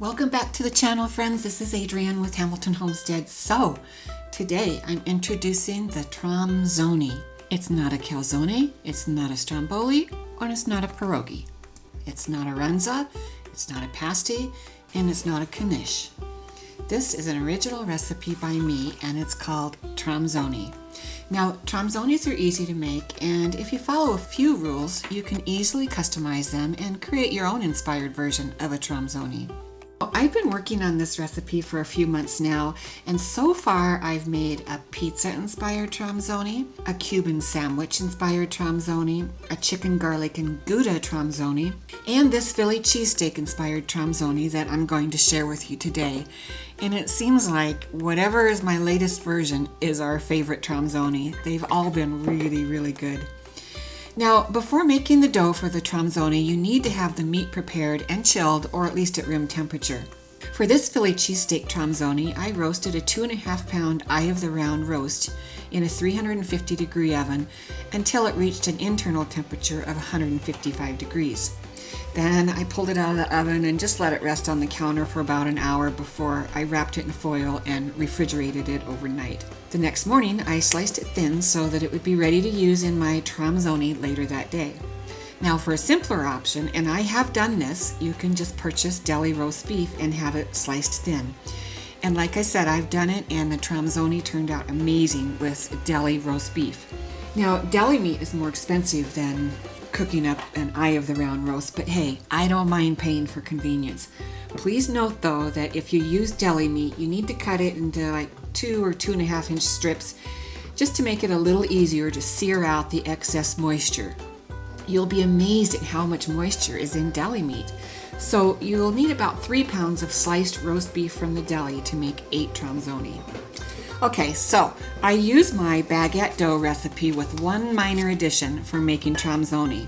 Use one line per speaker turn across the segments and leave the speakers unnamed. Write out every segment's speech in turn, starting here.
Welcome back to the channel, friends. This is Adrienne with Hamilton Homestead. So today I'm introducing the Tromzoni. It's not a calzone, it's not a stromboli, and it's not a pierogi. It's not a ranza, it's not a pasty, and it's not a knish. This is an original recipe by me, and it's called Tromzoni. Now, Tromzonis are easy to make, and if you follow a few rules, you can easily customize them and create your own inspired version of a Tromzoni. I've been working on this recipe for a few months now, and so far I've made a pizza-inspired Tromzoni, a Cuban sandwich-inspired Tromzoni, a chicken garlic and Gouda Tromzoni, and this Philly cheesesteak-inspired Tromzoni that I'm going to share with you today. And it seems like whatever is my latest version is our favorite Tromzoni. They've all been really, really good. Now, before making the dough for the Tromzoni, you need to have the meat prepared and chilled, or at least at room temperature. For this Philly cheesesteak Tromzoni, I roasted a 2.5 pound eye of the round roast in a 350 degree oven until it reached an internal temperature of 155 degrees. Then I pulled it out of the oven and just let it rest on the counter for about an hour before I wrapped it in foil and refrigerated it overnight. The next morning, I sliced it thin so that it would be ready to use in my Tromzoni later that day. Now, for a simpler option, and I have done this, you can just purchase deli roast beef and have it sliced thin. And like I said, I've done it, and the Tromzoni turned out amazing with deli roast beef. Now, deli meat is more expensive than cooking up an eye of the round roast, but hey, I don't mind paying for convenience. Please note though that if you use deli meat, you need to cut it into like 2 or 2.5 inch strips just to make it a little easier to sear out the excess moisture. You'll be amazed at how much moisture is in deli meat. So you'll need about 3 pounds of sliced roast beef from the deli to make 8 Tromzoni. Okay, so I use my baguette dough recipe with one minor addition for making Tromzoni.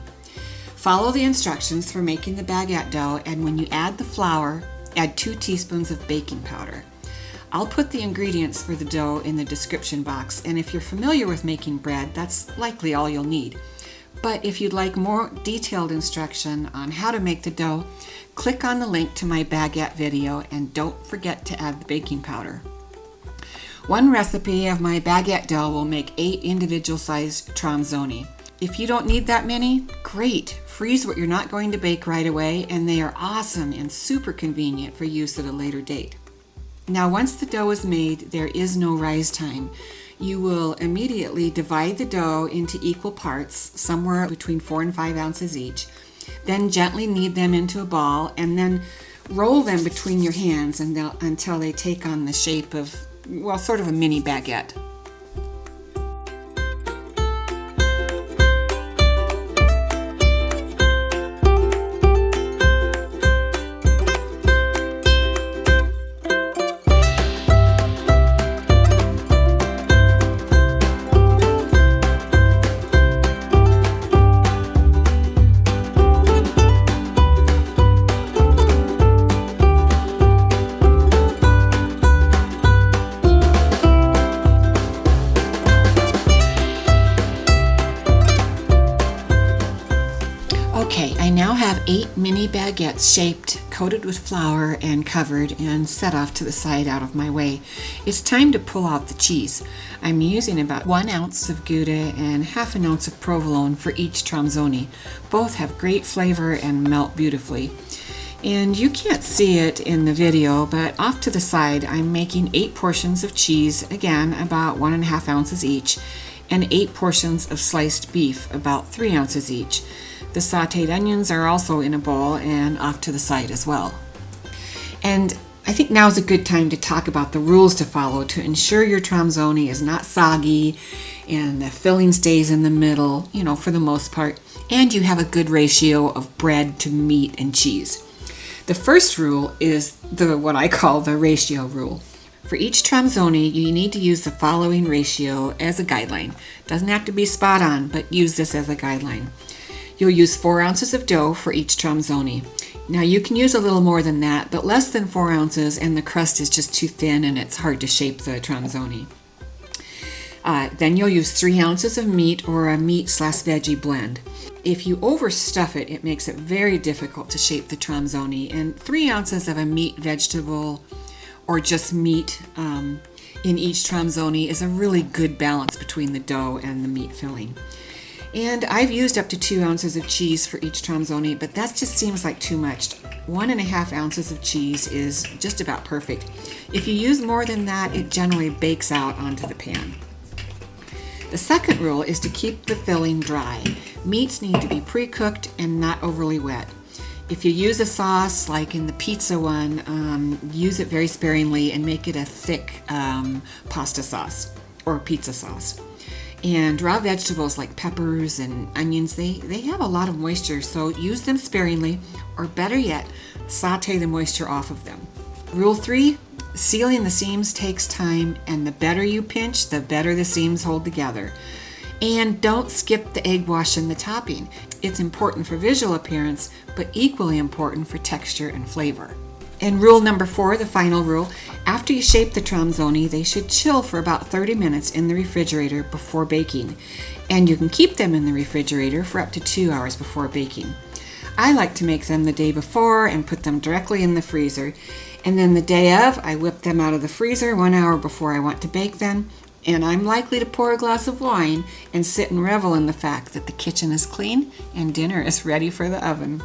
Follow the instructions for making the baguette dough, and when you add the flour, add 2 teaspoons of baking powder. I'll put the ingredients for the dough in the description box, and if you're familiar with making bread, that's likely all you'll need. But if you'd like more detailed instruction on how to make the dough, click on the link to my baguette video, and don't forget to add the baking powder. One recipe of my baguette dough will make 8 individual sized Tromzoni. If you don't need that many, great! Freeze what you're not going to bake right away, and they are awesome and super convenient for use at a later date. Now, once the dough is made, there is no rise time. You will immediately divide the dough into equal parts, somewhere between 4 and 5 ounces each. Then gently knead them into a ball, and then roll them between your hands until they take on the shape of, well, sort of a mini baguette. Okay, I now have 8 mini baguettes shaped, coated with flour, and covered and set off to the side out of my way. It's time to pull out the cheese. I'm using about 1 ounce of Gouda and half an ounce of provolone for each Tromzoni. Both have great flavor and melt beautifully. And you can't see it in the video, but off to the side I'm making 8 portions of cheese, again about 1.5 ounces each, and 8 portions of sliced beef, about 3 ounces each. The sauteed onions are also in a bowl and off to the side as well. And I think now is a good time to talk about the rules to follow to ensure your Tromzoni is not soggy and the filling stays in the middle, for the most part, and you have a good ratio of bread to meat and cheese. The first rule is what I call the ratio rule. For each Tromzoni, you need to use the following ratio as a guideline. Doesn't have to be spot on, but use this as a guideline. You'll use 4 ounces of dough for each Tromzoni. Now you can use a little more than that, but less than 4 ounces and the crust is just too thin and it's hard to shape the Tromzoni. Then you'll use 3 ounces of meat or a meat/veggie blend. If you overstuff it, it makes it very difficult to shape the Tromzoni. And 3 ounces of a meat, vegetable, or just meat in each Tromzoni is a really good balance between the dough and the meat filling. And I've used up to 2 ounces of cheese for each Tromzoni, but that just seems like too much. 1.5 ounces of cheese is just about perfect. If you use more than that, it generally bakes out onto the pan. The second rule is to keep the filling dry. Meats need to be pre-cooked and not overly wet. If you use a sauce, like in the pizza one, use it very sparingly and make it a thick pasta sauce or pizza sauce. And raw vegetables like peppers and onions, they have a lot of moisture, so use them sparingly, or better yet, saute the moisture off of them. Rule 3, sealing the seams takes time, and the better you pinch, the better the seams hold together. And don't skip the egg wash in the topping. It's important for visual appearance, but equally important for texture and flavor. And rule number 4, the final rule, after you shape the Tromzoni, they should chill for about 30 minutes in the refrigerator before baking. And you can keep them in the refrigerator for up to 2 hours before baking. I like to make them the day before and put them directly in the freezer. And then the day of, I whip them out of the freezer 1 hour before I want to bake them. And I'm likely to pour a glass of wine and sit and revel in the fact that the kitchen is clean and dinner is ready for the oven.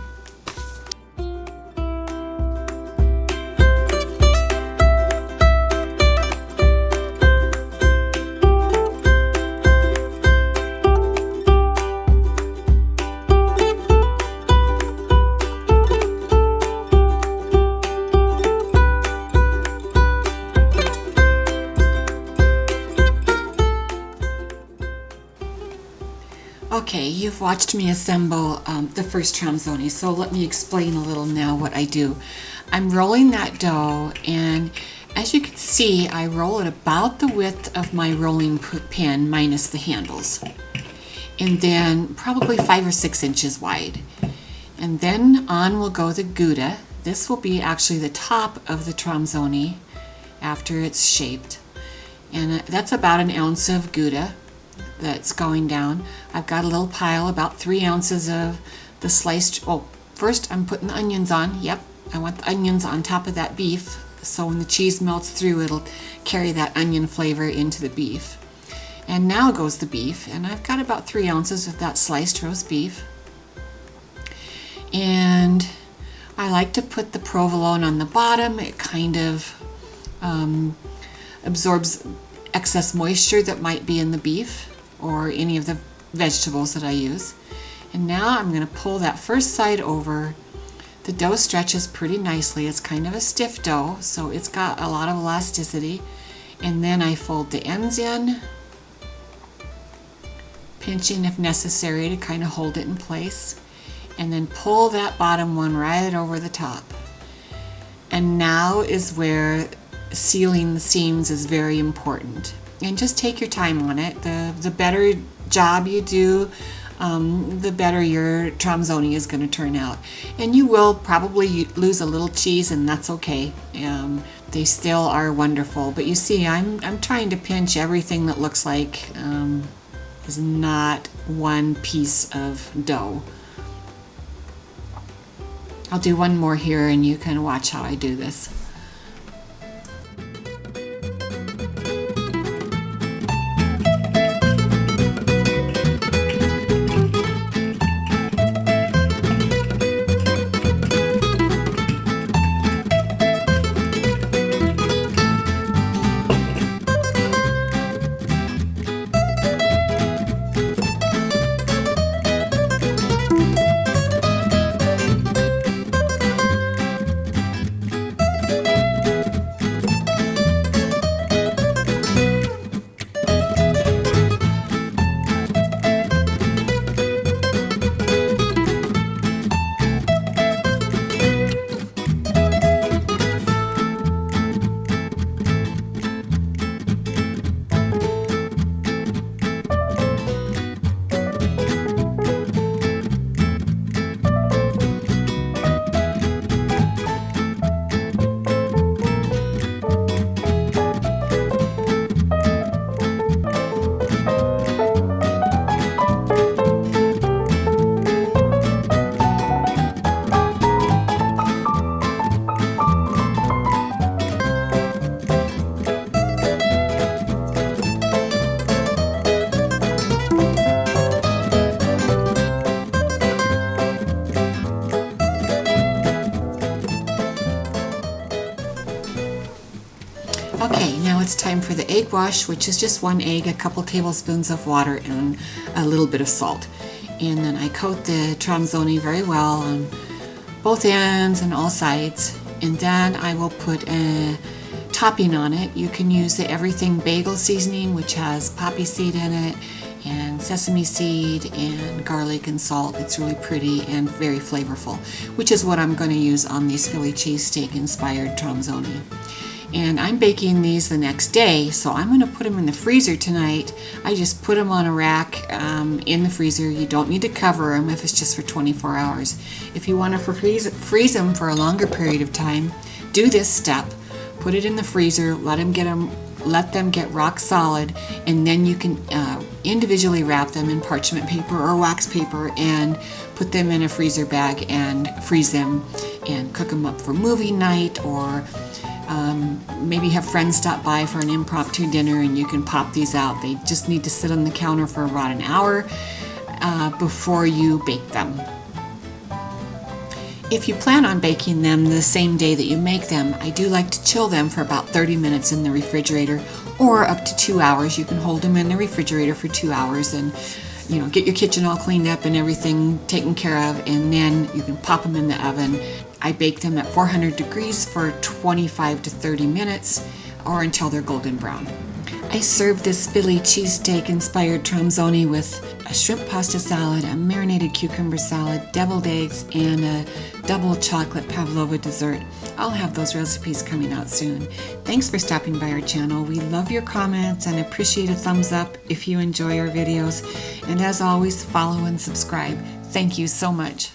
Okay, you've watched me assemble the first Tromzoni, so let me explain a little now what I do. I'm rolling that dough, and as you can see, I roll it about the width of my rolling pin minus the handles, and then probably 5 or 6 inches wide. And then on will go the Gouda. This will be actually the top of the Tromzoni after it's shaped, and that's about 1 ounce of Gouda that's going down. I've got a little pile, about 3 ounces of the sliced, first I'm putting the onions on. Yep, I want the onions on top of that beef, so when the cheese melts through, it'll carry that onion flavor into the beef. And now goes the beef, and I've got about 3 ounces of that sliced roast beef. And I like to put the provolone on the bottom. It kind of absorbs excess moisture that might be in the beef or any of the vegetables that I use. And now I'm going to pull that first side over. The dough stretches pretty nicely. It's kind of a stiff dough, so it's got a lot of elasticity. And then I fold the ends in, pinching if necessary to kind of hold it in place, and then pull that bottom one right over the top. And now is where sealing the seams is very important. And just take your time on it. The better job you do, the better your Tromzoni is going to turn out. And you will probably lose a little cheese, and that's okay. They still are wonderful. But you see, I'm trying to pinch everything that looks like is not one piece of dough. I'll do one more here, and you can watch how I do this. Okay, now it's time for the egg wash, which is just 1 egg, a couple tablespoons of water, and a little bit of salt. And then I coat the Tromzoni very well on both ends and all sides. And then I will put a topping on it. You can use the Everything Bagel seasoning, which has poppy seed in it, and sesame seed and garlic and salt. It's really pretty and very flavorful, which is what I'm going to use on these Philly cheesesteak inspired Tromzoni. And I'm baking these the next day, so I'm going to put them in the freezer tonight. I just put them on a rack in the freezer. You don't need to cover them if it's just for 24 hours. If you want to freeze them for a longer period of time, do this step. Put it in the freezer, let them get rock solid, and then you can individually wrap them in parchment paper or wax paper and put them in a freezer bag and freeze them and cook them up for movie night, or maybe have friends stop by for an impromptu dinner and you can pop these out. They just need to sit on the counter for about an hour before you bake them. If you plan on baking them the same day that you make them, I do like to chill them for about 30 minutes in the refrigerator, or up to 2 hours. You can hold them in the refrigerator for 2 hours and get your kitchen all cleaned up and everything taken care of, and then you can pop them in the oven. I bake them at 400 degrees for 25 to 30 minutes, or until they're golden brown. I served this Philly cheesesteak inspired Tromzoni with a shrimp pasta salad, a marinated cucumber salad, deviled eggs, and a double chocolate pavlova dessert. I'll have those recipes coming out soon. Thanks for stopping by our channel. We love your comments and appreciate a thumbs up if you enjoy our videos. And as always, follow and subscribe. Thank you so much.